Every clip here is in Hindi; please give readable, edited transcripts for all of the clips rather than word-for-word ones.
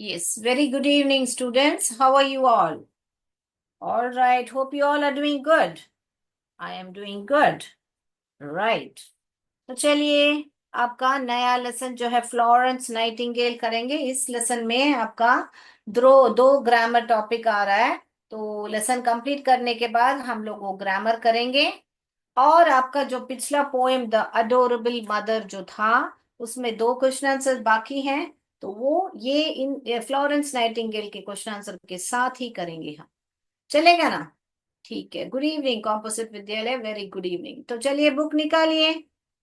Yes, very good evening, students. How are you all? All right, hope you all are doing good. I am doing good. Right. तो चलिए आपका नया लेसन जो है फ्लोरेंस नाइटिंगेल करेंगे। इस लेसन में आपका दो ग्रामर टॉपिक आ रहा है। तो लेसन कंप्लीट करने के बाद हम लोग वो ग्रामर करेंगे। और आपका जो पिछला पोएम द अडोरेबल मदर जो था, उसमें दो क्वेश्चन आंसर बाकी हैं। तो वो ये फ्लोरेंस नाइटिंगेल के क्वेश्चन आंसर के साथ ही करेंगे हम। चलेगा ना? ठीक है। गुड इवनिंग कॉम्पोजिट विद्यालय, वेरी गुड इवनिंग। तो चलिए बुक निकालिए,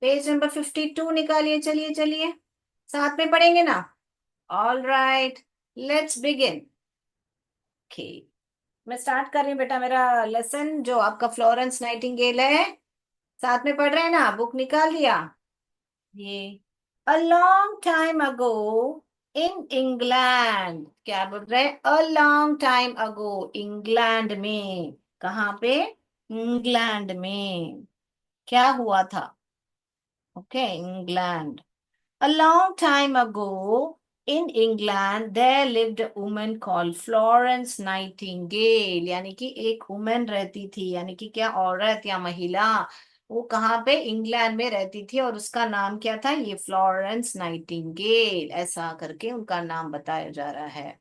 पेज नंबर 52 निकालिए। चलिए चलिए, साथ में पढ़ेंगे ना? All right, let's begin. Okay, मैं स्टार्ट कर रही हूँ बेटा मेरा लेसन जो आपका फ्लोरेंस नाइटिंगेल है। साथ में पढ़ रहे हैं ना? बुक निकाल लिया? ये a long time ago in England, क्या बोल रहे हैं? A long time ago, England में। कहाँ पे? इंग्लैंड में। क्या हुआ था? Okay, England. A long time ago in England there lived a woman called Florence Nightingale, यानी कि एक वुमेन रहती थी, यानी कि क्या, औरत या महिला। वो कहाँ पे? इंग्लैंड में रहती थी और उसका नाम क्या था? ये फ्लोरेंस नाइटिंगेल, ऐसा करके उनका नाम बताया जा रहा है।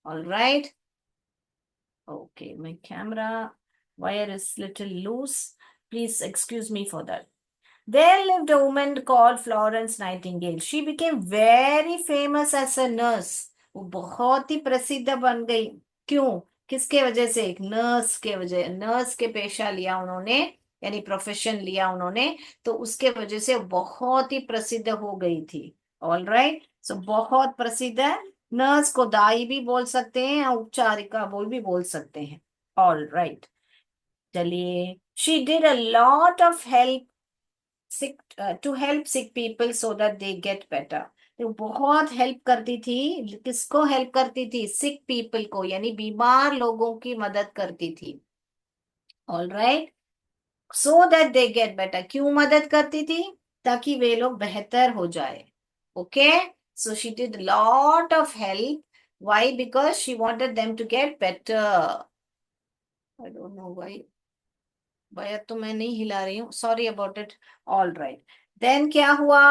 All right, okay. My camera wire is little loose, please excuse me for that. There lived a woman called Florence Nightingale. She became very famous as a nurse. वो बहुत ही प्रसिद्ध बन गई। क्यों? किसके वजह से? एक नर्स के वजह, नर्स के पेशा लिया उन्होंने, यानी प्रोफेशन लिया उन्होंने। तो उसके वजह से बहुत ही प्रसिद्ध हो गई थी। ऑल राइट, सो बहुत प्रसिद्ध है। नर्स को दाई भी बोल सकते हैं और उपचारिका भी बोल सकते हैं। ऑल राइट, चलिए। She did a lot of help sick to help sick people so that they get better. तो बहुत हेल्प करती थी। किसको हेल्प करती थी? सिक पीपल को, यानी बीमार लोगों की मदद करती थी। All right, so that they get better. क्यों मदद करती थी? ताकि वे लोग बेहतर हो जाए। Okay, so she did lot of help. Why? Because she wanted them to get better. I don't know why. भैया तो मैं नहीं हिला रही हूँ, sorry about it. All right, then क्या हुआ?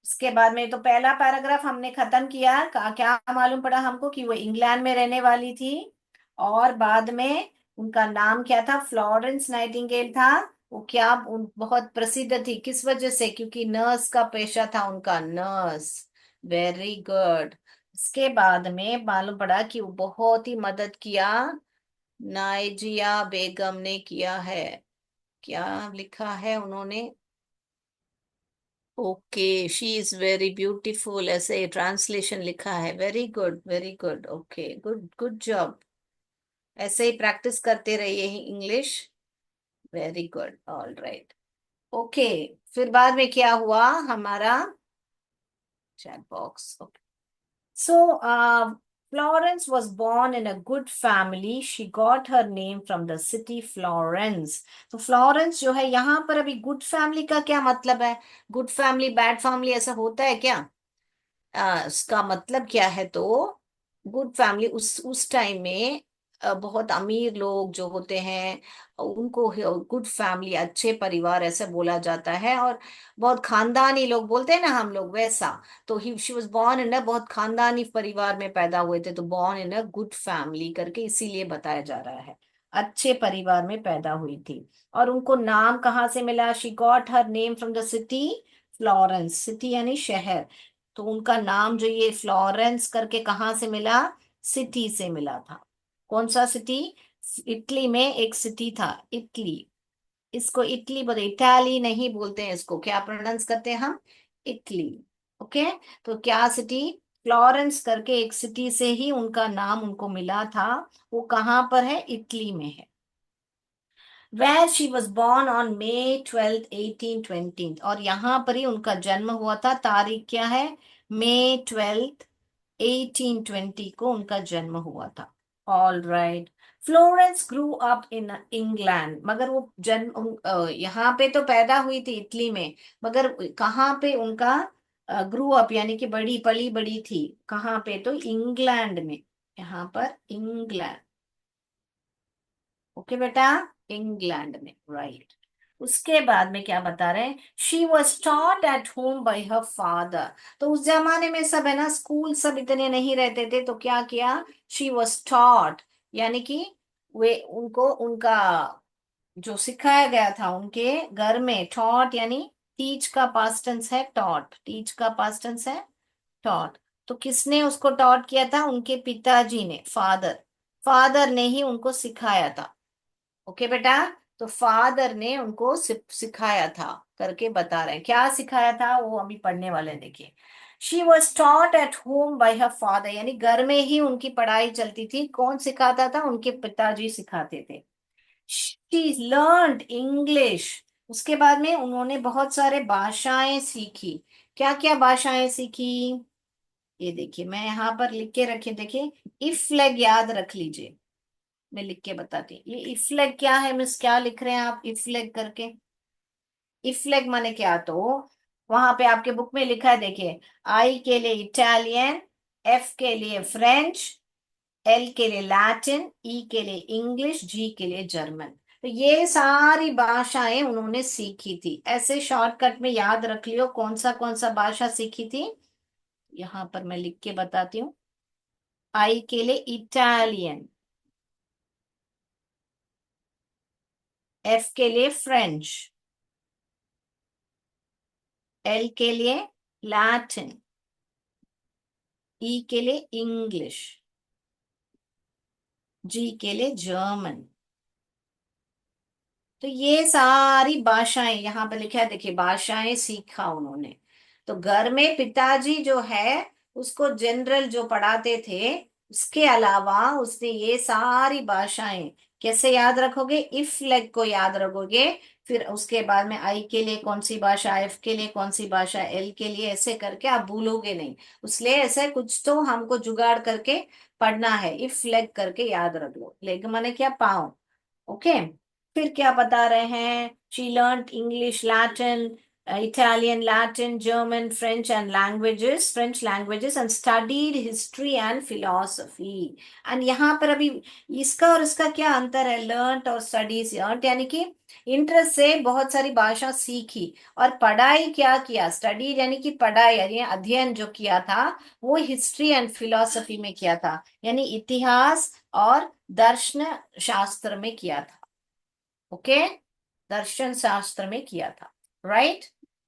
उसके बाद में तो पहला पैराग्राफ हमने खत्म किया। क्या मालूम पड़ा हमको कि वो इंग्लैंड में रहने वाली थी। और बाद में उनका नाम क्या था? फ्लोरेंस नाइटिंगेल था। वो क्या बहुत प्रसिद्ध थी, किस वजह से? क्योंकि नर्स का पेशा था उनका, नर्स। Very good. इसके बाद में मालूम पड़ा कि वो बहुत ही मदद किया, नाइजिया बेगम ने किया है। क्या लिखा है उन्होंने? Okay, she is very beautiful, ऐसे ट्रांसलेशन लिखा है। Very good, very good. Okay, good good job. ऐसे ही प्रैक्टिस करते रहिए English. Very good. All right, okay. फिर बाद में क्या हुआ हमारा? Chat box. So, Florence was born in a good family. She got her name from the city Florence. तो फ्लोरेंस जो है यहाँ पर, अभी गुड फैमिली का क्या मतलब है? गुड फैमिली बैड फैमिली ऐसा होता है क्या? उसका मतलब क्या है? तो गुड फैमिली उस टाइम में बहुत अमीर लोग जो होते हैं उनको गुड फैमिली, अच्छे परिवार ऐसे बोला जाता है। और बहुत खानदानी लोग बोलते हैं ना हम लोग, वैसा। तो ही शी वाज बॉर्न इन अ, बहुत खानदानी परिवार में पैदा हुए थे, तो born in a good family करके इसीलिए बताया जा रहा है। अच्छे परिवार में पैदा हुई थी। और उनको नाम कहाँ से मिला? She got her name from the city Florence, city यानी शहर। तो उनका नाम जो ये फ्लोरेंस करके कहाँ से मिला? सिटी से मिला था। कौन सा सिटी? इटली में एक सिटी था, इटली। इसको इटली बोलते, इटाली नहीं बोलते हैं इसको। क्या प्रोनाउंस करते हैं हम? इटली। ओके, तो क्या सिटी? फ्लोरेंस करके एक सिटी से ही उनका नाम उनको मिला था। वो कहाँ पर है? इटली में है। where she was born on May 12th 1820, और यहाँ पर ही उनका जन्म हुआ था। तारीख क्या है? May 12th 1820 को उनका जन्म हुआ था। All right, Florence grew up in England. मगर वो जन्म यहाँ पे तो पैदा हुई थी इटली में, मगर कहाँ पे उनका ग्रू अप यानी कि बड़ी पली बड़ी थी। कहाँ पे? तो इंग्लैंड में। यहाँ पर इंग्लैंड। ओके बेटा, इंग्लैंड में, राइट। उसके बाद में क्या बता रहे हैं? She was taught at home bye her father. तो उस जमाने में सब है ना, स्कूल सब इतने नहीं रहते थे, तो क्या किया? शी वॉज टॉट यानी कि वे उनको उनका जो सिखाया गया था उनके घर में। टॉट यानी टीच का पास्ट टेंस है टॉट, टीच का पास्ट टेंस है टॉट। तो किसने उसको टॉट किया था? उनके पिताजी ने, फादर। फादर ने ही उनको सिखाया था। ओके बेटा, तो फादर ने उनको सिखाया था करके बता रहे हैं। क्या सिखाया था वो अभी पढ़ने वाले हैं, देखिए। She was taught at home bye her father, यानी घर में ही उनकी पढ़ाई चलती थी। कौन सिखाता था? उनके पिताजी सिखाते थे। She learned English. उसके बाद में उन्होंने बहुत सारे भाषाएं सीखी। क्या क्या भाषाएं सीखी? ये देखिए, मैं यहाँ पर लिख के रखे, देखिए। इफ फ्लैग याद रख लीजिए, मैं लिख के बताती हूँ। ये इफ फ्लैग क्या है मिस? क्या लिख रहे हैं आप इफ फ्लैग करके? इफ फ्लैग माने क्या? तो वहां पे आपके बुक में लिखा है, देखिए। आई के लिए इटालियन, एफ के लिए फ्रेंच, एल के लिए लैटिन, ई के लिए इंग्लिश, जी के लिए जर्मन। तो ये सारी भाषाएं उन्होंने सीखी थी। ऐसे शॉर्टकट में याद रख लियो कौन सा भाषा सीखी थी। यहाँ पर मैं लिख के बताती हूँ। आई के लिए इटालियन, एफ के लिए फ्रेंच, एल के लिए लैटिन, ई के लिए इंग्लिश, जी के लिए जर्मन। तो ये सारी भाषाएं यहाँ पे लिखा है, देखिए। भाषाएं सीखा उन्होंने। तो घर में पिताजी जो है उसको जनरल जो पढ़ाते थे, उसके अलावा उसने ये सारी भाषाएं कैसे याद रखोगे? इफ लेग को याद रखोगे। फिर उसके बाद में आई के लिए कौन सी भाषा, एफ के लिए कौन सी भाषा, एल के लिए, ऐसे करके आप भूलोगे नहीं। इसलिए ऐसे कुछ तो हमको जुगाड़ करके पढ़ना है। इफ लेग करके याद रख लो। लेग माने क्या? पाँव। ओके। फिर क्या बता रहे हैं? She learn English, Latin, Italian, Latin, German, French and languages, French languages, and studied history and philosophy. And यहाँ पर अभी इसका और इसका क्या अंतर है? लर्न और स्टडीज। लर्न यानी कि इंटरेस्ट से बहुत सारी भाषा सीखी, और पढ़ाई क्या किया? स्टडी यानी कि पढ़ाई यानी अध्ययन जो किया था, वो हिस्ट्री एंड फिलोसफी में किया था, यानी इतिहास और दर्शन शास्त्र में किया था। ओके, दर्शन शास्त्र में किया था। राइट,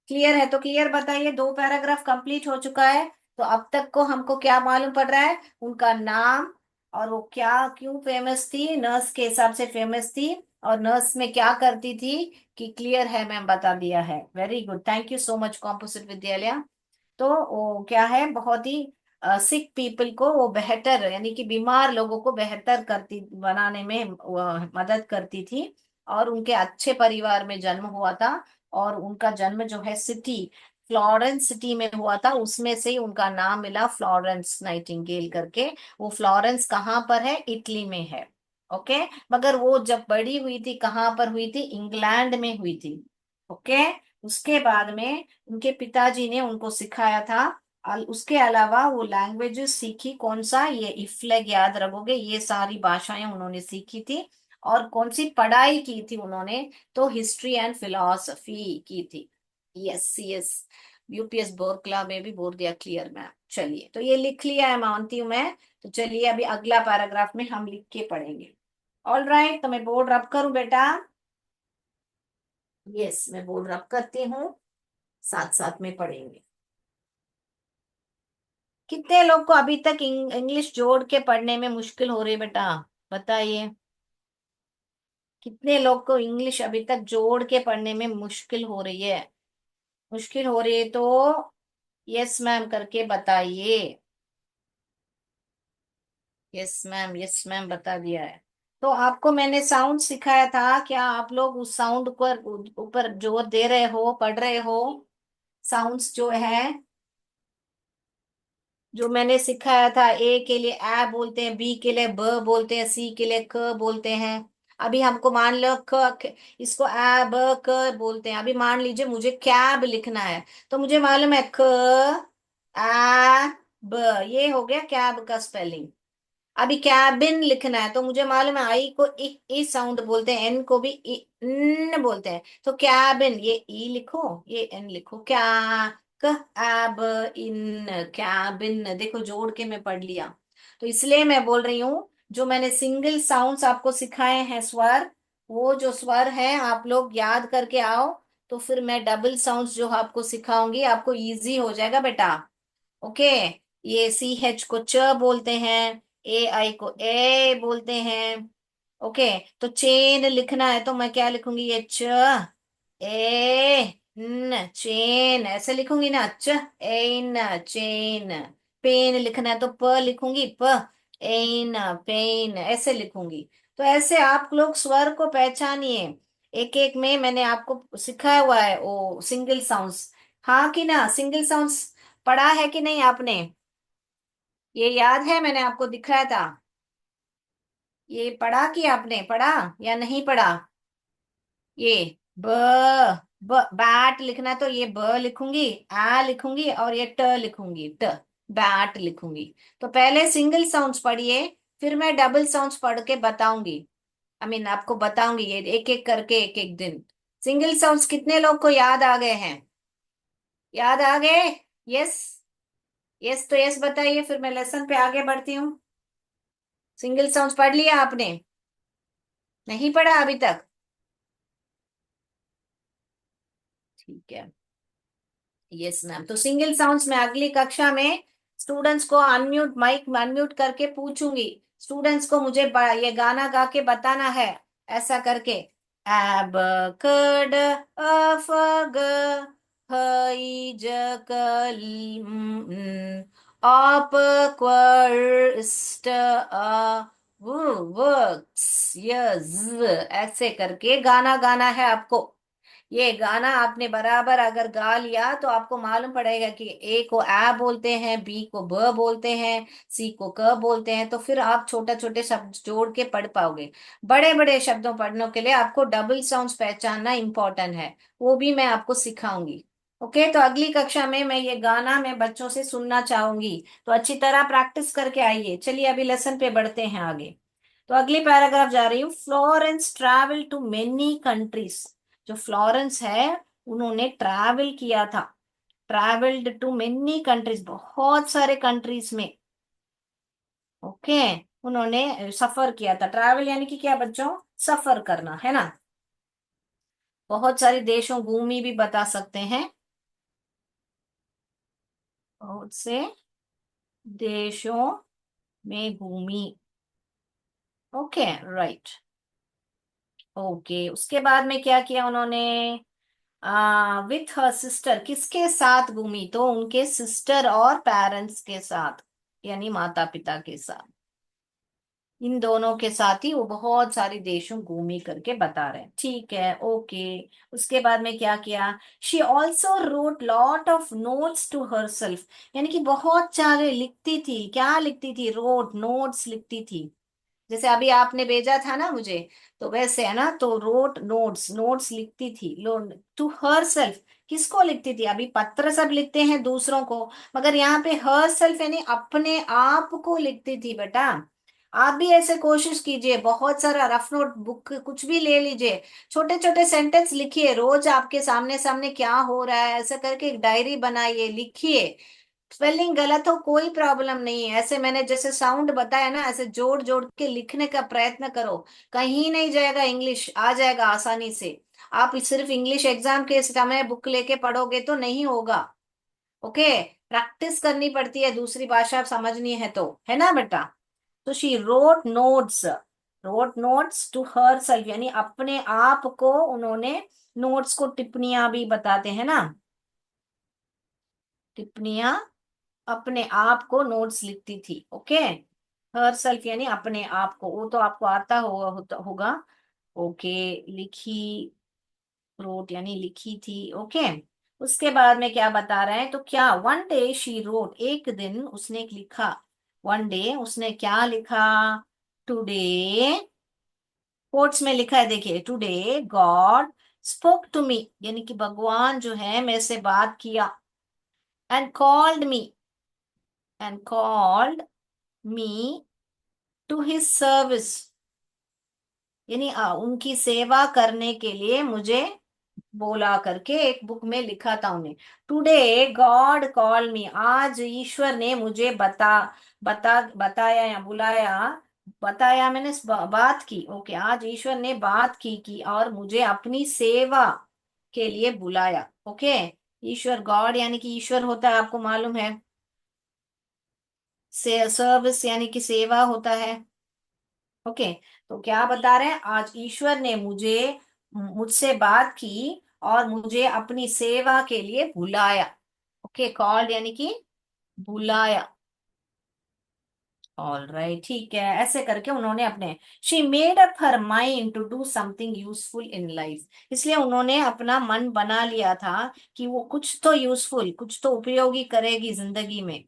क्लियर है? तो क्लियर बताइए, दो पैराग्राफ कंप्लीट हो चुका है। तो अब तक को हमको क्या मालूम पड़ रहा है? उनका नाम, और वो क्या क्यों फेमस थी, नर्स के हिसाब से फेमस थी, और नर्स में क्या करती थी, कि क्लियर है, मैम बता दिया है। Very good, thank you so much composite विद्यालय। तो वो क्या है, बहुत ही सिक पीपल को वो बेहतर, यानी कि बीमार लोगों को बेहतर करती बनाने में मदद करती थी। और उनके अच्छे परिवार में जन्म हुआ था। और उनका जन्म जो है सिटी, फ्लोरेंस सिटी में हुआ था। उसमें से ही उनका नाम मिला फ्लोरेंस नाइटिंगेल करके। वो फ्लोरेंस कहाँ पर है? इटली में है। ओके। मगर वो जब बड़ी हुई थी, कहाँ पर हुई थी? इंग्लैंड में हुई थी। ओके। उसके बाद में उनके पिताजी ने उनको सिखाया था। उसके अलावा वो लैंग्वेजेस सीखी। कौन सा? ये इफ्लेग याद रखोगे, ये सारी भाषाएं उन्होंने सीखी थी। और कौन सी पढ़ाई की थी उन्होंने? तो हिस्ट्री एंड फिलोसफी की थी। Yes yes, UPS board club में भी बोल दिया क्लियर मैम। चलिए, तो ये लिख लिया है, मानती हूँ मैं। तो चलिए, अभी अगला पैराग्राफ में हम लिख के पढ़ेंगे। ऑल राइट, तो मैं बोर्ड रब करूं बेटा? यस, मैं बोर्ड रब करती हूँ, साथ साथ में पढ़ेंगे। कितने लोग को अभी तक इंग्लिश जोड़ के पढ़ने में मुश्किल हो रही है बेटा? बताइए, कितने लोग को इंग्लिश अभी तक जोड़ के पढ़ने में मुश्किल हो रही है? मुश्किल हो रही है तो यस मैम करके बताइए। यस मैम बता दिया है। तो आपको मैंने साउंड सिखाया था, क्या आप लोग उस साउंड पर ऊपर जोर दे रहे हो, पढ़ रहे हो? साउंड्स जो है, जो मैंने सिखाया था, ए के लिए ए बोलते हैं, बी के लिए ब बोलते हैं, सी के लिए क बोलते हैं। अभी हमको मान लो इसको आ ब क बोलते हैं। अभी मान लीजिए मुझे कैब लिखना है, तो मुझे मालूम है क आ ब, ये हो गया कैब का स्पेलिंग। अभी कैबिन लिखना है तो मुझे मालूम है आई को ई साउंड बोलते हैं, एन को भी न बोलते हैं। तो कैबिन, ये ई लिखो, ये एन लिखो, क्या क एब इन, कैबिन। देखो जोड़ के मैं पढ़ लिया। तो इसलिए मैं बोल रही हूँ, जो मैंने सिंगल साउंड्स आपको सिखाए हैं स्वर, वो जो स्वर है आप लोग याद करके आओ। तो फिर मैं डबल साउंड्स जो आपको सिखाऊंगी, आपको इजी हो जाएगा बेटा। ओके। ये सी एच को च बोलते हैं, ए आई को ए बोलते हैं। ओके। तो चेन लिखना है तो मैं क्या लिखूंगी, ये च ए न, चेन ऐसे लिखूंगी ना, च एन चेन। पेन लिखना है तो प लिखूंगी, प एन पेन ऐसे लिखूंगी। तो ऐसे आप लोग स्वर को पहचानिए। एक एक में मैंने आपको सिखाया हुआ है वो सिंगल साउंड्स। हाँ कि ना, सिंगल साउंड्स पढ़ा है कि नहीं आपने? ये याद है, मैंने आपको दिखाया था। ये पढ़ा कि आपने पढ़ा या नहीं पढ़ा? ये ब बैट लिखना है तो ये ब लिखूंगी, आ लिखूंगी और ये ट लिखूंगी, ट बैट लिखूंगी। तो पहले सिंगल साउंड्स पढ़िए, फिर मैं डबल साउंड्स पढ़ के बताऊंगी। आपको बताऊंगी ये एक एक करके, एक एक दिन। सिंगल साउंड्स कितने लोग को याद आ गए हैं? याद आ गए? यस। यस तो यस बताइए, फिर मैं लेसन पे आगे बढ़ती हूँ। सिंगल साउंड्स पढ़ लिया आपने? नहीं पढ़ा अभी तक? ठीक है। Yes ma'am. तो सिंगल साउंड्स में अगली कक्षा में स्टूडेंट्स को अनम्यूट, माइक अनम्यूट करके पूछूंगी। स्टूडेंट्स को मुझे ये गाना गा के बताना है, ऐसा करके। एब कड अफ ग हई ज कल आप क्वर स्ट अ वर्क्स यज, ऐसे करके गाना गाना है आपको। ये गाना आपने बराबर अगर गा लिया तो आपको मालूम पड़ेगा कि ए को आ बोलते हैं, बी को ब बोलते हैं, सी को क बोलते हैं। तो फिर आप छोटे छोटे शब्द जोड़ के पढ़ पाओगे। बड़े बड़े शब्दों पढ़ने के लिए आपको डबल साउंड्स पहचानना इंपॉर्टेंट है, वो भी मैं आपको सिखाऊंगी। ओके। तो अगली कक्षा में मैं ये गाना मैं बच्चों से सुनना चाहूंगी, तो अच्छी तरह प्रैक्टिस करके आइए। चलिए अभी लेसन पे बढ़ते हैं आगे। तो अगली पैराग्राफ जा रही हूँ। Florence travel to many countries. जो फ्लोरेंस है, उन्होंने ट्रैवल किया था, ट्रैवल्ड टू मेनी कंट्रीज, बहुत सारे कंट्रीज में। ओके। उन्होंने सफर किया था। ट्रैवल यानी कि क्या बच्चों? सफर करना है ना। बहुत सारे देशों घूमी भी बता सकते हैं, बहुत से देशों में घूमी। ओके। राइट। ओके। उसके बाद में क्या किया उन्होंने? विथ हर सिस्टर, किसके साथ घूमी? तो उनके सिस्टर और पेरेंट्स के साथ, यानी माता पिता के साथ। इन दोनों के साथ ही वो बहुत सारे देशों घूमी करके बता रहे हैं। ठीक है। ओके। उसके बाद में क्या किया? She also wrote lot of notes to herself, यानी कि बहुत सारे लिखती थी। क्या लिखती थी? रोट नोट्स लिखती थी। जैसे अभी आपने भेजा था ना मुझे, तो वैसे है ना। तो रोट नोट्स, नोट्स लिखती थी। टू हर सेल्फ, किसको लिखती थी? अभी पत्र सब लिखते हैं दूसरों को, मगर यहाँ पे हर सेल्फ यानी अपने आप को लिखती थी बेटा। आप भी ऐसे कोशिश कीजिए, बहुत सारा रफ नोट बुक कुछ भी ले लीजिए, छोटे छोटे सेंटेंस लिखिए रोज आपके सामने सामने क्या हो रहा है, ऐसा करके एक डायरी बनाइए, लिखिए। स्पेलिंग गलत हो कोई प्रॉब्लम नहीं है, ऐसे मैंने जैसे साउंड बताया ना, ऐसे जोड़ जोड़ के लिखने का प्रयत्न करो। कहीं नहीं जाएगा, इंग्लिश आ जाएगा आसानी से। आप सिर्फ इंग्लिश एग्जाम के समय बुक लेके पढ़ोगे तो नहीं होगा। ओके। प्रैक्टिस करनी पड़ती है, दूसरी भाषा समझनी है तो, है ना बेटा। तो she wrote notes to herself, यानी अपने आप को उन्होंने, नोट्स को टिप्पणियां भी बताते हैं ना, टिप्पणियां, अपने आप को नोट्स लिखती थी। ओके। हर सेल्फ यानी अपने आप को, वो तो आपको आता होगा। ओके। लिखी, रोट यानी लिखी थी। ओके। उसके बाद में क्या बता रहे हैं? तो क्या वन डे शी रोट, एक दिन उसने लिखा। वन डे उसने क्या लिखा? टुडे कोट्स में लिखा है, देखिए, today god spoke to me, यानी कि भगवान जो है मेरे से बात किया, and called me, and called me to his service, यानी उनकी सेवा करने के लिए मुझे बोला करके एक बुक में लिखा था उन्हें। टुडे गॉड कॉल मी, आज ईश्वर ने मुझे बताया या बुलाया, बताया मैंने बात की, ओके, आज ईश्वर ने बात की और मुझे अपनी सेवा के लिए बुलाया, ओके। ईश्वर गॉड यानी कि ईश्वर होता है, आपको मालूम है। से सर्विस यानी कि सेवा होता है, ओके। तो क्या बता रहे हैं, आज ईश्वर ने मुझसे बात की और मुझे अपनी सेवा के लिए बुलाया, ओके, कॉल्ड यानी कि बुलाया। ऑल राइट, ठीक है, ऐसे करके उन्होंने अपने, she made up her mind to do something useful in life, इसलिए उन्होंने अपना मन बना लिया था कि वो कुछ तो यूजफुल, कुछ तो उपयोगी करेगी जिंदगी में,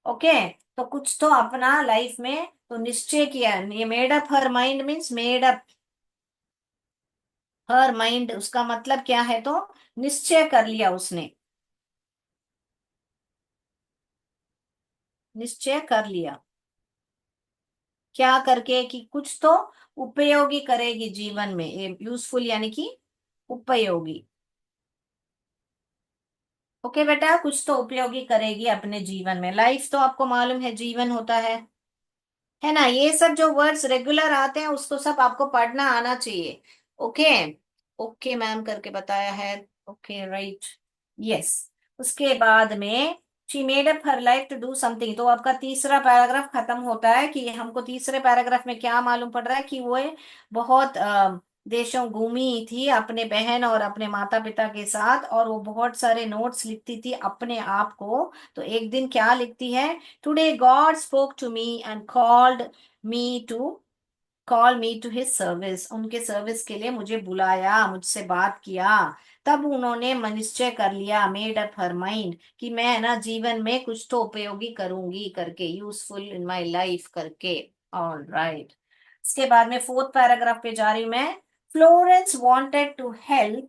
ओके। तो कुछ तो अपना लाइफ में तो निश्चय किया, ये made up her mind means made up her mind, उसका मतलब क्या है, तो निश्चय कर लिया उसने, निश्चय कर लिया, क्या करके, कि कुछ तो उपयोगी करेगी जीवन में, यूजफुल यानी कि उपयोगी, ओके बेटा, कुछ तो उपयोगी करेगी अपने जीवन में, लाइफ तो आपको मालूम है जीवन होता है ना। ये सब जो वर्ड्स रेगुलर आते हैं उसको सब आपको पढ़ना आना चाहिए, ओके। ओके मैम करके बताया है, ओके राइट, यस। उसके बाद में she made up her life to do something, तो आपका तीसरा पैराग्राफ खत्म होता है कि हमको तीसरे पैराग्राफ में क्या मालूम पड़ रहा है कि वो बहुत देशों घूमी थी अपने बहन और अपने माता पिता के साथ, और वो बहुत सारे नोट्स लिखती थी अपने आप को। तो एक दिन क्या लिखती है, today god spoke to me and me to call me to his service, उनके सर्विस के लिए मुझे बुलाया, मुझसे बात किया। तब उन्होंने निश्चय कर लिया, मेड अप हर माइंड, कि मैं ना जीवन में कुछ तो उपयोगी करूंगी करके, यूजफुल इन माय लाइफ करके। ऑल राइट, इसके बाद में फोर्थ पैराग्राफ पे जा रही हूं मैं। Florence wanted to help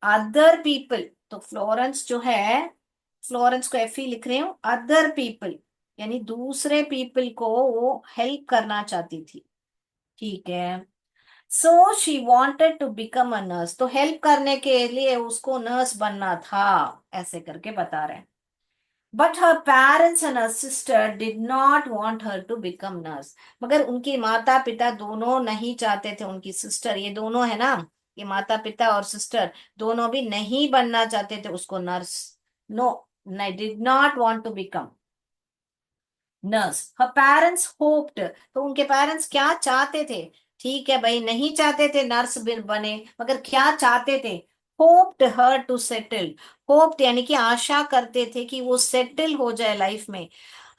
other people, तो फ्लोरेंस जो है, फ्लोरेंस को एफ ही लिख रही हूँ, अदर पीपल यानी दूसरे पीपल को वो हेल्प करना चाहती थी, ठीक है। So she wanted to become a nurse, तो हेल्प करने के लिए उसको नर्स बनना था, ऐसे करके बता रहे हैं। But her parents and her sister did not want her to become nurse, मगर उनके माता पिता दोनों नहीं चाहते थे, उनकी सिस्टर, ये दोनों है ना, ये माता पिता और सिस्टर दोनों भी नहीं बनना चाहते थे उसको nurse, no, did not want to become nurse. Her parents hoped, तो उनके पेरेंट्स क्या चाहते थे, ठीक है भाई, नहीं चाहते थे नर्स बने, मगर क्या चाहते थे, hoped her to settle, hoped यानी कि आशा करते थे कि वो सेटल हो जाए लाइफ में।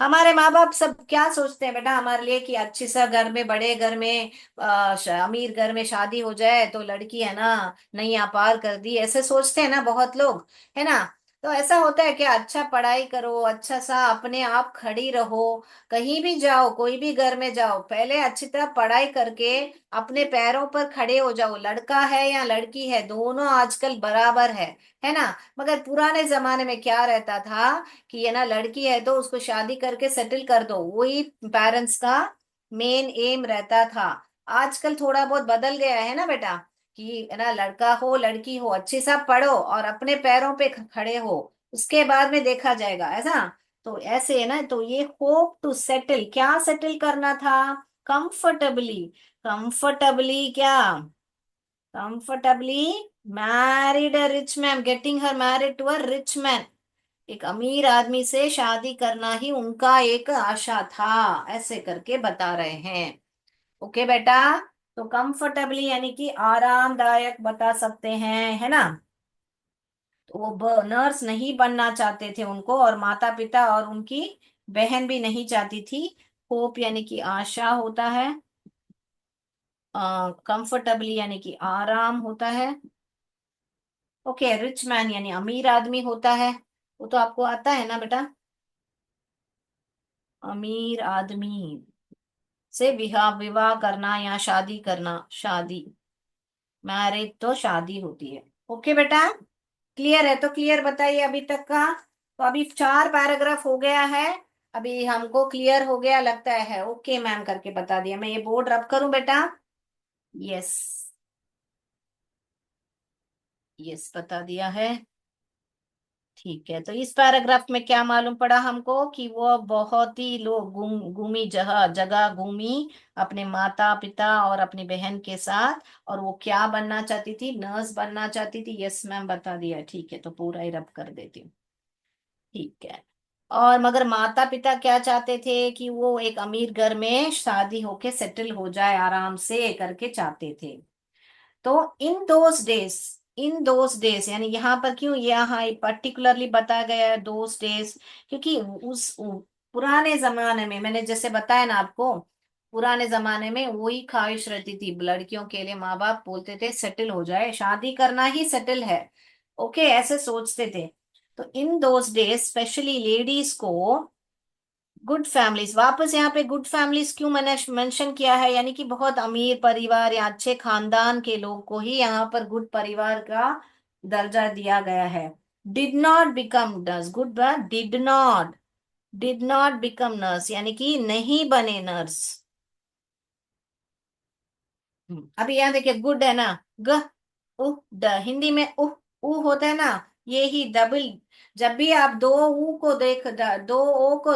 हमारे माँ बाप सब क्या सोचते हैं बेटा हमारे लिए, कि अच्छी सा घर में, बड़े घर में, अमीर घर में शादी हो जाए तो लड़की है ना नैया पार कर दी, ऐसे सोचते हैं ना बहुत लोग, है ना। तो ऐसा होता है कि अच्छा पढ़ाई करो, अच्छा सा अपने आप खड़ी रहो, कहीं भी जाओ, कोई भी घर में जाओ, पहले अच्छी तरह पढ़ाई करके अपने पैरों पर खड़े हो जाओ, लड़का है या लड़की है दोनों आजकल बराबर है ना। मगर पुराने जमाने में क्या रहता था कि ये ना लड़की है तो उसको शादी करके सेटल कर दो, वही पेरेंट्स का मेन एम रहता था। आजकल थोड़ा बहुत बदल गया है ना बेटा, कि है ना लड़का हो लड़की हो अच्छे से पढ़ो और अपने पैरों पे खड़े हो, उसके बाद में देखा जाएगा, ऐसा। तो ऐसे है ना, तो ये होप टू सेटल, क्या सेटल करना था, कंफर्टेबली, कंफर्टेबली क्या, comfortably married a rich man, getting her married to a rich man, एक अमीर आदमी से शादी करना ही उनका एक आशा था, ऐसे करके बता रहे हैं, ओके बेटा। तो कंफर्टेबली यानी कि आरामदायक बता सकते हैं, है ना। तो वो नर्स नहीं बनना चाहते थे उनको, और माता पिता और उनकी बहन भी नहीं चाहती थी। होप यानी कि आशा होता है, कंफर्टेबली यानी कि आराम होता है, ओके। रिच मैन यानी अमीर आदमी होता है, वो तो आपको आता है ना बेटा, अमीर आदमी, से विवाह विवाह करना या शादी करना, शादी, मैरिज तो शादी होती है। ओके बेटा, क्लियर है? तो क्लियर बताइए अभी तक का। तो अभी 4 पैराग्राफ हो गया है, अभी हमको क्लियर हो गया लगता है। ओके मैम करके बता दिया। मैं ये बोर्ड रब करूं बेटा? यस, यस बता दिया है। ठीक है, तो इस पैराग्राफ में क्या मालूम पड़ा हमको कि वो बहुत ही लोग घूमी जगह जगह घूमी अपने माता पिता और अपनी बहन के साथ। और वो क्या बनना चाहती थी? नर्स बनना चाहती थी। यस मैम बता दिया। ठीक है, तो पूरा ही रब कर देती हूँ। ठीक है। और मगर माता पिता क्या चाहते थे कि वो एक अमीर घर में शादी होके सेटल हो जाए आराम से करके चाहते थे। तो इन दोस डेज यानी यहाँ पर क्यों यहाँ पर्टिकुलरली बताया गया है दोस डेज? क्योंकि पुराने जमाने में, मैंने जैसे बताया ना आपको, पुराने जमाने में वही ख्वाहिश रहती थी लड़कियों के लिए। माँ बाप बोलते थे सेटल हो जाए, शादी करना ही सेटल है। ओके, ऐसे सोचते थे। तो इन दोस डेज स्पेशली लेडीज को गुड फैमिलीज, वापस यहाँ पे गुड फैमिलीज क्यों मैंने मेंशन किया है? यानी कि बहुत अमीर परिवार या अच्छे खानदान के लोग को ही यहाँ पर गुड परिवार का दर्जा दिया गया है। Did not become nurse, good, did not become nurse यानी कि नहीं बने नर्स। अभी यहाँ देखिए, गुड है ना, ग उ ड, हिंदी में उ होता है ना, ये ही डबल। जब भी आप दो ओ को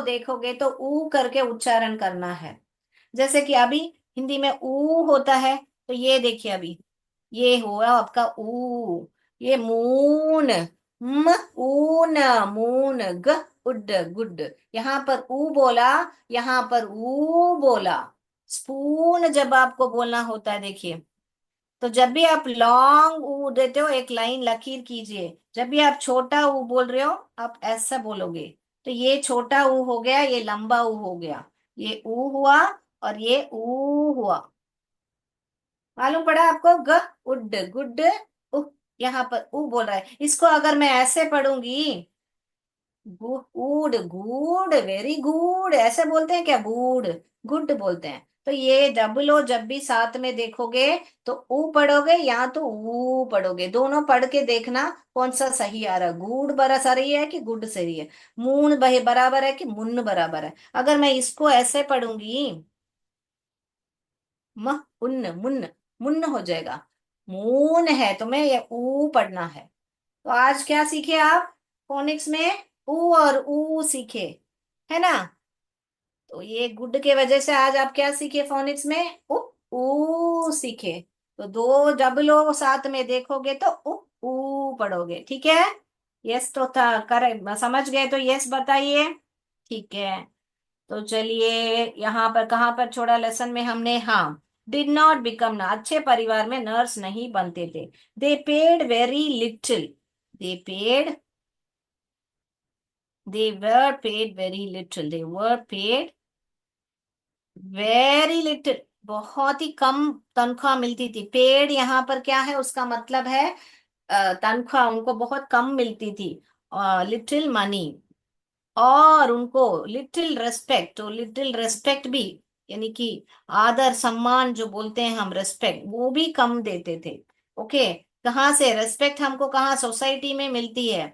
देखोगे तो ऊ करके उच्चारण करना है। जैसे कि अभी हिंदी में ऊ होता है, तो ये देखिए अभी ये हुआ आपका ऊ। ये मून, म ऊन, मून, ग उड, गुड। यहाँ पर ऊ बोला, यहाँ पर ऊ बोला। स्पून जब आपको बोलना होता है देखिए, तो जब भी आप लॉन्ग ऊ देते हो एक लाइन लकीर कीजिए। जब भी आप छोटा ऊ बोल रहे हो आप ऐसा बोलोगे। तो ये छोटा ऊ हो गया, ये लंबा ऊ हो गया। ये ऊ हुआ और ये ऊ हुआ। मालूम पड़ा आपको? ग उड, गुड, उ। यहाँ पर ऊ बोल रहा है। इसको अगर मैं ऐसे पढ़ूंगी, गुड, गुड, वेरी गुड ऐसे बोलते हैं क्या? गुड, गुड बोलते हैं। तो ये डबल ओ जब भी साथ में देखोगे तो ऊ पढ़ोगे या तो ऊ पढ़ोगे। दोनों पढ़ के देखना कौन सा सही आ रहा है, गुड बरा सही है कि गुड सही है, मून बराबर है कि मुन्न बराबर है। अगर मैं इसको ऐसे पढ़ूंगी, म उन्न, मुन्न, मुन्न हो जाएगा। मून है तो मैं ये ऊ पढ़ना है। तो आज क्या सीखे आप? फोनिक्स में ऊ और ऊ सीखे, है ना? तो ये गुड के वजह से आज आप क्या सीखे फोनिक्स में? ऊ सीखे। तो दो डबल ओ साथ में देखोगे तो ऊ पढ़ोगे। ठीक है? यस तो था, करेक्ट समझ गए तो यस बताइए। ठीक है, तो चलिए यहाँ पर कहाँ पर छोड़ा लेसन में हमने? हाँ, डिड नॉट बिकम ना, अच्छे परिवार में नर्स नहीं बनते थे। दे पेड वेरी लिटिल, दे पेड, दे वर पेड वेरी लिटिल, बहुत ही कम तनख्वाह मिलती थी। पेड यहाँ पर क्या है? उसका मतलब है तनख्वाह उनको बहुत कम मिलती थी। Little money. और उनको लिटिल रेस्पेक्ट, तो लिटिल रेस्पेक्ट भी यानी कि आदर सम्मान जो बोलते हैं हम, रेस्पेक्ट, वो भी कम देते थे। ओके, कहाँ से रेस्पेक्ट हमको? कहाँ? सोसाइटी में मिलती है।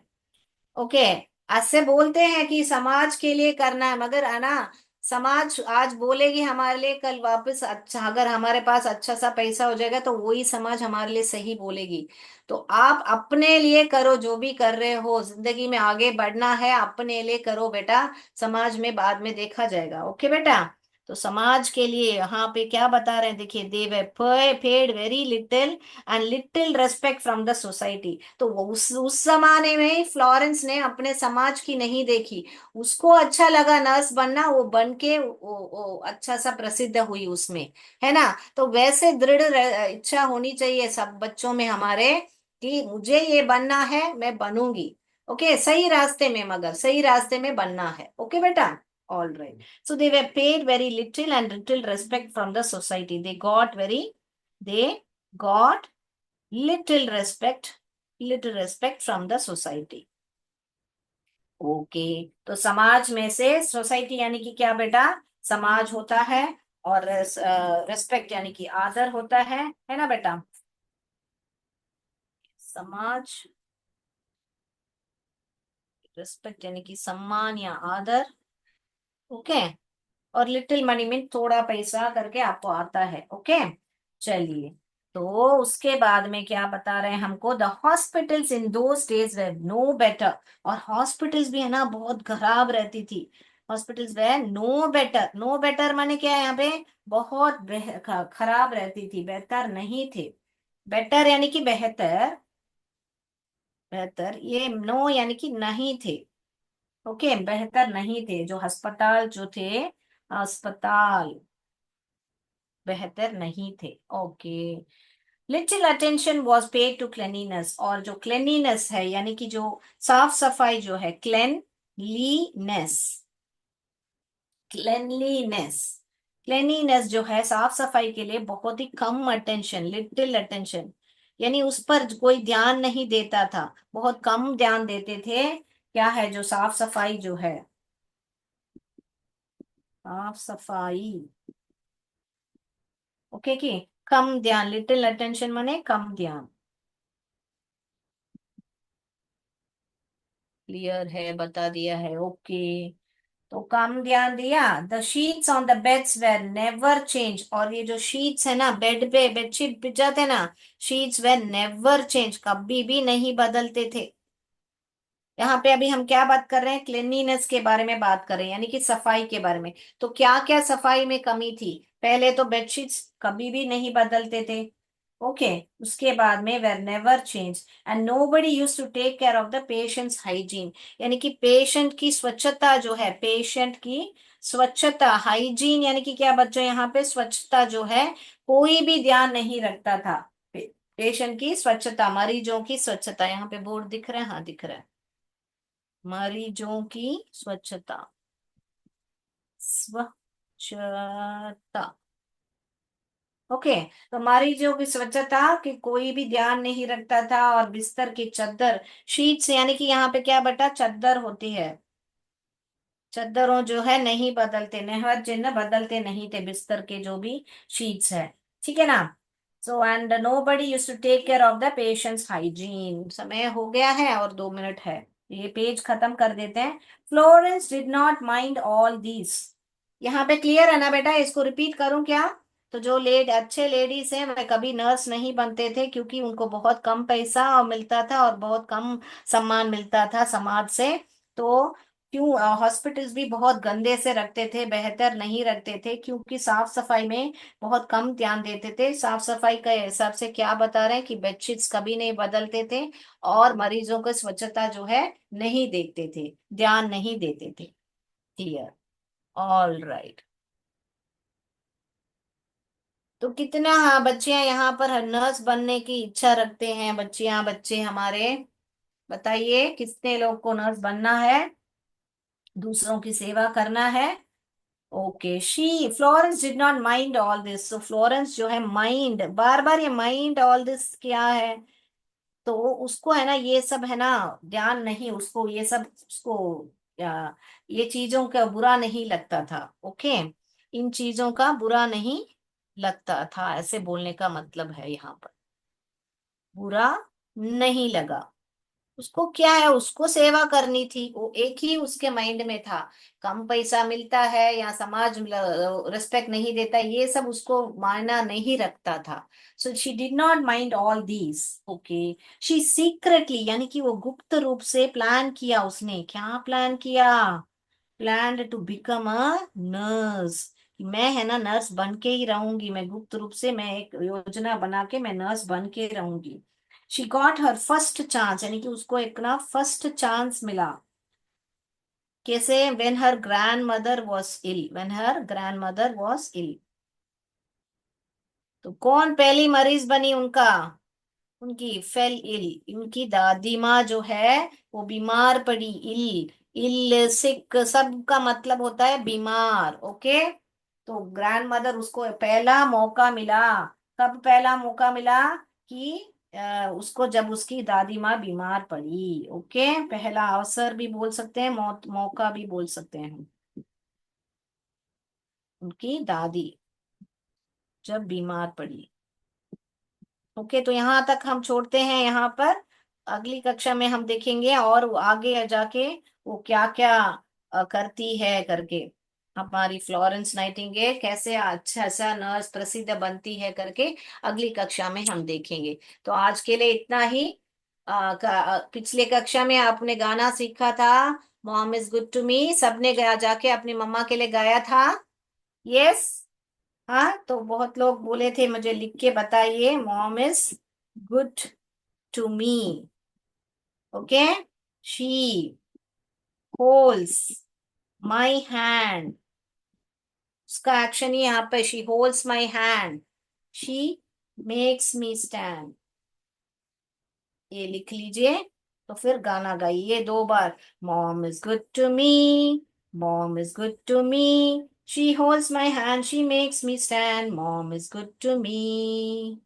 ओके, ऐसे बोलते हैं कि समाज के लिए करना है, मगर है ना, समाज आज बोलेगी हमारे लिए, कल वापस अच्छा अगर हमारे पास अच्छा सा पैसा हो जाएगा तो वही समाज हमारे लिए सही बोलेगी। तो आप अपने लिए करो, जो भी कर रहे हो जिंदगी में आगे बढ़ना है अपने लिए करो बेटा, समाज में बाद में देखा जाएगा। ओके बेटा, तो समाज के लिए यहाँ पे क्या बता रहे हैं देखिए, they were paid very little and little respect from the society. तो वो उस जमाने में फ्लोरेंस ने अपने समाज की नहीं देखी, उसको अच्छा लगा नर्स बनना, वो बन के वो अच्छा सा प्रसिद्ध हुई उसमें, है ना? तो वैसे दृढ़ इच्छा होनी चाहिए सब बच्चों में हमारे कि मुझे ये बनना है, मैं बनूंगी। ओके, सही रास्ते में, मगर सही रास्ते में बनना है। ओके बेटा, all right. So they were paid very little and little respect from the society. They got little respect from the society. Okay, तो समाज में से, सोसाइटी यानी कि क्या बेटा? समाज होता है। और रेस्पेक्ट यानी कि आदर होता है ना बेटा। समाज, रेस्पेक्ट यानी कि सम्मान या आदर। ओके। और लिटिल मनी में थोड़ा पैसा करके आपको आता है। ओके। चलिए, तो उसके बाद में क्या बता रहे हैं हमको, the hospitals in those days were no better. और हॉस्पिटल्स भी है ना बहुत खराब रहती थी। Hospitals were no better, no better माने क्या है यहाँ पे, बहुत खराब रहती थी, बेहतर नहीं थे। बेटर यानी कि बेहतर, बेहतर ये नो यानी कि नहीं थे। ओके, बेहतर नहीं थे जो अस्पताल जो थे, अस्पताल बेहतर नहीं थे। Okay. Little attention was paid to cleanliness. और जो क्लेनिनेस है यानी कि जो साफ सफाई जो है, क्लेनलीनेस, क्लेनलीनेस, क्लेनिनेस जो है साफ सफाई के लिए बहुत ही कम अटेंशन, लिटिल अटेंशन यानी उस पर कोई ध्यान नहीं देता था, बहुत कम ध्यान देते थे। क्या है जो साफ सफाई जो है, साफ सफाई। ओके की कम ध्यान, लिटिल अटेंशन माने कम ध्यान। क्लियर है, बता दिया है। ओके। तो कम ध्यान दिया। The sheets on the beds were never change. और ये जो शीट्स है ना बेड पे, बेडशीट बिछाते ना, शीट्स वेर नेवर चेंज, कभी भी नहीं बदलते थे। यहाँ पे अभी हम क्या बात कर रहे हैं, क्लीनिनेस के बारे में बात कर रहे हैं, यानी कि सफाई के बारे में। तो क्या क्या सफाई में कमी थी, पहले तो बेडशीट्स कभी भी नहीं बदलते थे। ओके। उसके बाद में were never change, and nobody use to take care of the patients hygiene. यानी कि पेशेंट की स्वच्छता जो है, पेशेंट की स्वच्छता, हाइजीन यानी कि क्या बच्चों यहाँ पे, स्वच्छता जो है कोई भी ध्यान नहीं रखता था। पेशेंट की स्वच्छता, मरीजों की स्वच्छता, यहाँ पे बोर्ड दिख रहा है, हाँ दिख रहा है। मरीजों की स्वच्छता, स्वच्छता। ओके। तो मरीजों की स्वच्छता की कोई भी ध्यान नहीं रखता था। और बिस्तर की चादर, शीट्स यानी कि यहाँ पे क्या बेटा, चादर होती है, चादरों जो है नहीं बदलते, नेहर जिन्ह बदलते नहीं थे बिस्तर के जो भी शीट्स है। ठीक है ना। So and nobody use to take care of the patients hygiene. समय हो गया है और 2 मिनट है, ये पेज खत्म कर देते हैं। Florence did not mind all this. यहाँ पे क्लियर है ना बेटा, इसको रिपीट करूं क्या। तो जो अच्छे लेडीज हैं वह कभी नर्स नहीं बनते थे, क्योंकि उनको बहुत कम पैसा मिलता था और बहुत कम सम्मान मिलता था समाज से। तो क्यों हॉस्पिटल्स भी बहुत गंदे से रखते थे, बेहतर नहीं रखते थे, क्योंकि साफ सफाई में बहुत कम ध्यान देते थे। साफ सफाई का हिसाब से क्या बता रहे हैं कि बेडशीट्स कभी नहीं बदलते थे, और मरीजों को स्वच्छता जो है नहीं देखते थे, ध्यान नहीं देते थे। क्लियर। All right. तो कितना, हाँ बच्चियां यहाँ पर नर्स बनने की इच्छा रखते हैं, बच्चियां बच्चे हमारे, बताइए कितने लोग को नर्स बनना है, दूसरों की सेवा करना है। Okay. She Florence did not mind all this. तो फ्लोरेंस जो है माइंड, बार बार ये माइंड ऑल दिस क्या है, तो उसको है ना ये सब है ना ध्यान नहीं, उसको ये सब उसको ये चीजों का बुरा नहीं लगता था। ओके। इन चीजों का बुरा नहीं लगता था, ऐसे बोलने का मतलब है यहाँ पर, बुरा नहीं लगा। उसको क्या है, उसको सेवा करनी थी, वो एक ही उसके माइंड में था। कम पैसा मिलता है या समाज रिस्पेक्ट नहीं देता, ये सब उसको मायना नहीं रखता था। सो she did not mind all these. Okay. She secretly यानी कि वो गुप्त रूप से प्लान किया, उसने क्या प्लान किया, plan to become a nurse. मैं है ना नर्स बन के ही रहूंगी, मैं गुप्त रूप से मैं एक योजना बना के मैं नर्स बन के रहूंगी। She got her first chance, यानी कि उसको एक ना फर्स्ट चांस मिला। कैसे, when her grandmother was ill, when her grandmother was ill. तो कौन पहली मरीज बनी उनका, उनकी फेल इल, उनकी दादी माँ जो है वो बीमार पड़ी। इल, इल सिक सब का मतलब होता है बीमार। ओके। तो ग्रैंड मदर उसको पहला मौका मिला, कब पहला मौका मिला कि उसको जब उसकी दादी माँ बीमार पड़ी। ओके। पहला अवसर भी बोल सकते हैं, मौका भी बोल सकते हैं हम, उनकी दादी। जब बीमार पड़ी। ओके, तो यहाँ तक हम छोड़ते हैं यहाँ पर। अगली कक्षा में हम देखेंगे और वो आगे जाके वो क्या क्या करती है करके, हमारी फ्लोरेंस नाइटिंगेल कैसे अच्छा अच्छा नर्स प्रसिद्ध बनती है करके अगली कक्षा में हम देखेंगे। तो आज के लिए इतना ही। पिछले कक्षा में आपने गाना सीखा था, mom is good to me, सबने गया जाके अपनी मम्मा के लिए गाया था। यस। हाँ, तो बहुत लोग बोले थे मुझे लिख के बताइए, mom is good to me. Okay. She holds my hand, उसका एक्शन ही यहाँ पे, she holds my hand, she makes me stand. ये लिख लीजिए। तो फिर गाना गाइए 2 बार। Mom is good to me, mom is good to me, she holds my hand, she makes me stand, mom is good to me.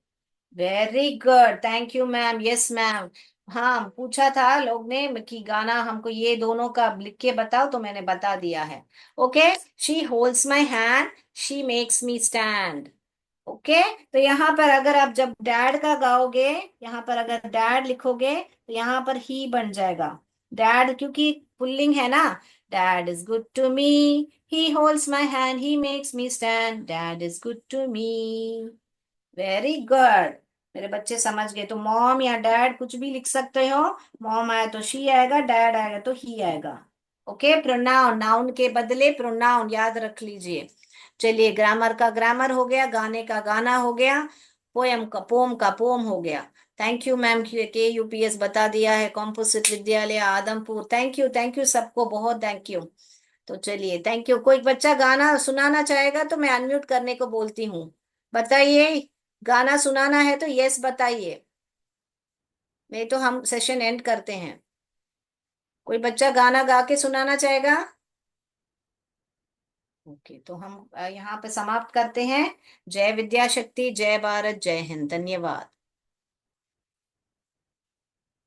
Very good, thank you ma'am. Yes ma'am. हाँ, पूछा था लोग ने कि गाना हमको ये दोनों का लिख के बताओ, तो मैंने बता दिया है। Okay. She holds my hand, she makes me stand. Okay. तो यहाँ पर अगर आप जब डैड का गाओगे, यहाँ पर अगर डैड लिखोगे तो यहाँ पर ही बन जाएगा। डैड क्योंकि पुल्लिंग है ना। Dad is good to me, he holds my hand, he makes me stand, dad is good to me. Very good. मेरे बच्चे समझ गए। तो मॉम या डैड कुछ भी लिख सकते हो। मॉम आया तो शी आएगा, डैड आएगा तो ही आएगा। ओके, प्रोनाउन, नाउन के बदले प्रोनाउन याद रख लीजिए। चलिए, ग्रामर का ग्रामर हो गया, गाने का गाना हो गया, पोम का पोम हो गया। थैंक यू मैम, के यूपीएस बता दिया है, कॉम्पोजिट विद्यालय आदमपुर। थैंक यू सबको, बहुत थैंक यू। तो चलिए, थैंक यू। कोई बच्चा गाना सुनाना चाहेगा तो मैं अनम्यूट करने को बोलती हूँ। बताइए, गाना सुनाना है तो यस बताइए, नहीं तो हम सेशन एंड करते हैं। कोई बच्चा गाना गा के सुनाना चाहेगा? ओके, तो हम यहाँ पे समाप्त करते हैं। जय विद्या शक्ति, जय भारत, जय हिंद, धन्यवाद।